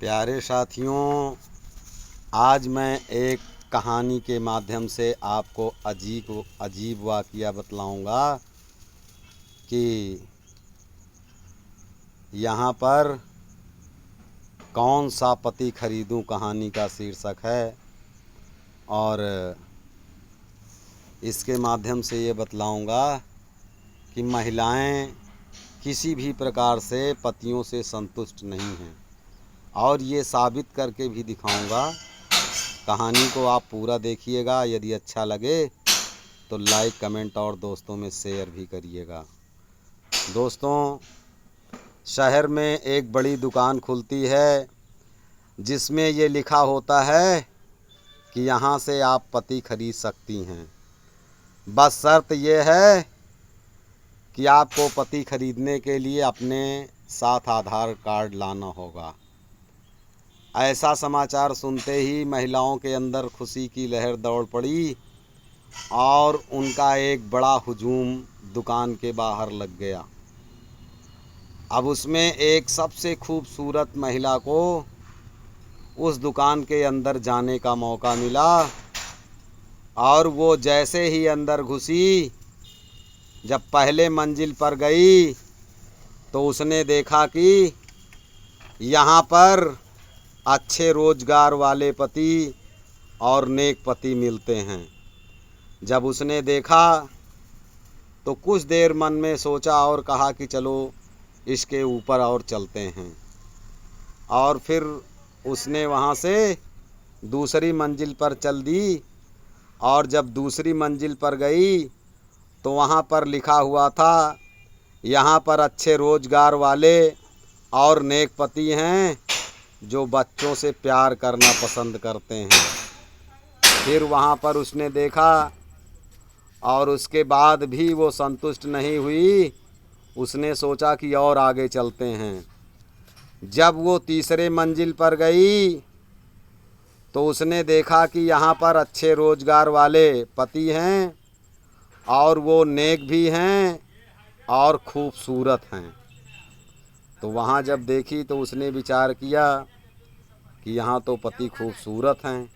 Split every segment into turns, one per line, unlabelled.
प्यारे साथियों, आज मैं एक कहानी के माध्यम से आपको अजीब वाक़या बतलाऊंगा कि यहाँ पर कौन सा पति खरीदूं कहानी का शीर्षक है। और इसके माध्यम से ये बतलाऊंगा कि महिलाएं किसी भी प्रकार से पतियों से संतुष्ट नहीं हैं, और ये साबित करके भी दिखाऊंगा। कहानी को आप पूरा देखिएगा। यदि अच्छा लगे तो लाइक, कमेंट और दोस्तों में शेयर भी करिएगा। दोस्तों, शहर में एक बड़ी दुकान खुलती है जिसमें ये लिखा होता है कि यहाँ से आप पति खरीद सकती हैं। बस शर्त ये है कि आपको पति खरीदने के लिए अपने साथ आधार कार्ड लाना होगा। ऐसा समाचार सुनते ही महिलाओं के अंदर खुशी की लहर दौड़ पड़ी और उनका एक बड़ा हुजूम दुकान के बाहर लग गया। अब उसमें एक सबसे खूबसूरत महिला को उस दुकान के अंदर जाने का मौका मिला, और वो जैसे ही अंदर घुसी, जब पहले मंजिल पर गई तो उसने देखा कि यहाँ पर अच्छे रोजगार वाले पति और नेक पति मिलते हैं। जब उसने देखा तो कुछ देर मन में सोचा और कहा कि चलो इसके ऊपर और चलते हैं। और फिर उसने वहाँ से दूसरी मंजिल पर चल दी, और जब दूसरी मंजिल पर गई तो वहाँ पर लिखा हुआ था, यहाँ पर अच्छे रोजगार वाले और नेक पति हैं जो बच्चों से प्यार करना पसंद करते हैं। फिर वहाँ पर उसने देखा, और उसके बाद भी वो संतुष्ट नहीं हुई। उसने सोचा कि और आगे चलते हैं। जब वो तीसरे मंजिल पर गई तो उसने देखा कि यहाँ पर अच्छे रोजगार वाले पति हैं, और वो नेक भी हैं और खूबसूरत हैं। तो वहाँ जब देखी तो उसने विचार किया कि यहाँ तो पति खूबसूरत हैं,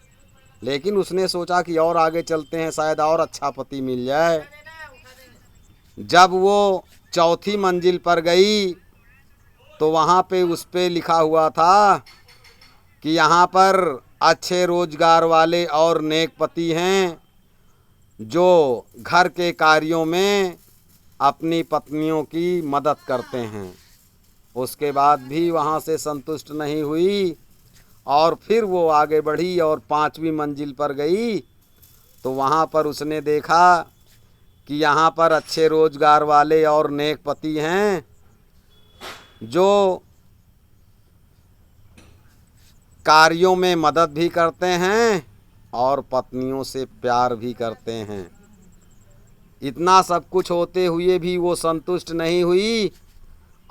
लेकिन उसने सोचा कि और आगे चलते हैं, शायद और अच्छा पति मिल जाए। जब वो चौथी मंजिल पर गई तो वहाँ पे उस पे लिखा हुआ था कि यहाँ पर अच्छे रोजगार वाले और नेक पति हैं जो घर के कार्यों में अपनी पत्नियों की मदद करते हैं। उसके बाद भी वहाँ से संतुष्ट नहीं हुई, और फिर वो आगे बढ़ी और पांचवी मंजिल पर गई तो वहाँ पर उसने देखा कि यहाँ पर अच्छे रोजगार वाले और नेक पति हैं जो कार्यों में मदद भी करते हैं और पत्नियों से प्यार भी करते हैं। इतना सब कुछ होते हुए भी वो संतुष्ट नहीं हुई,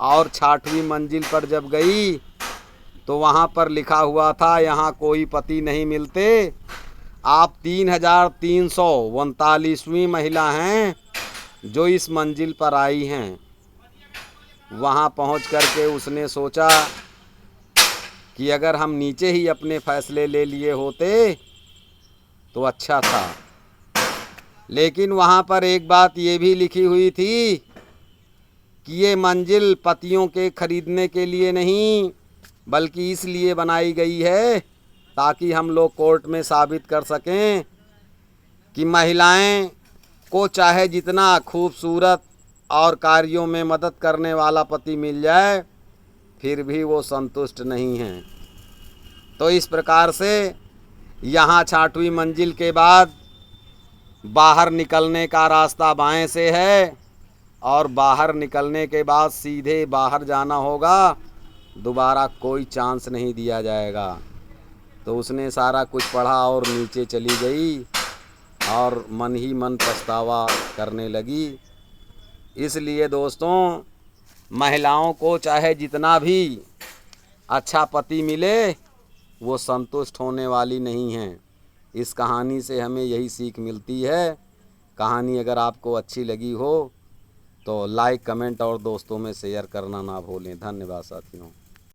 और छठवीं मंजिल पर जब गई तो वहाँ पर लिखा हुआ था, यहाँ कोई पति नहीं मिलते, आप 3349वीं महिला हैं जो इस मंजिल पर आई हैं। वहाँ पहुँच करके उसने सोचा कि अगर हम नीचे ही अपने फैसले ले लिए होते तो अच्छा था। लेकिन वहाँ पर एक बात ये भी लिखी हुई थी कि ये मंजिल पतियों के खरीदने के लिए नहीं, बल्कि इसलिए बनाई गई है ताकि हम लोग कोर्ट में साबित कर सकें कि महिलाएं को चाहे जितना खूबसूरत और कार्यों में मदद करने वाला पति मिल जाए, फिर भी वो संतुष्ट नहीं हैं। तो इस प्रकार से यहाँ छठवीं मंजिल के बाद बाहर निकलने का रास्ता बाएं से है, और बाहर निकलने के बाद सीधे बाहर जाना होगा, दोबारा कोई चांस नहीं दिया जाएगा। तो उसने सारा कुछ पढ़ा और नीचे चली गई और मन ही मन पछतावा करने लगी। इसलिए दोस्तों, महिलाओं को चाहे जितना भी अच्छा पति मिले, वो संतुष्ट होने वाली नहीं हैं। इस कहानी से हमें यही सीख मिलती है। कहानी अगर आपको अच्छी लगी हो तो लाइक, कमेंट और दोस्तों में शेयर करना ना भूलें। धन्यवाद साथियों।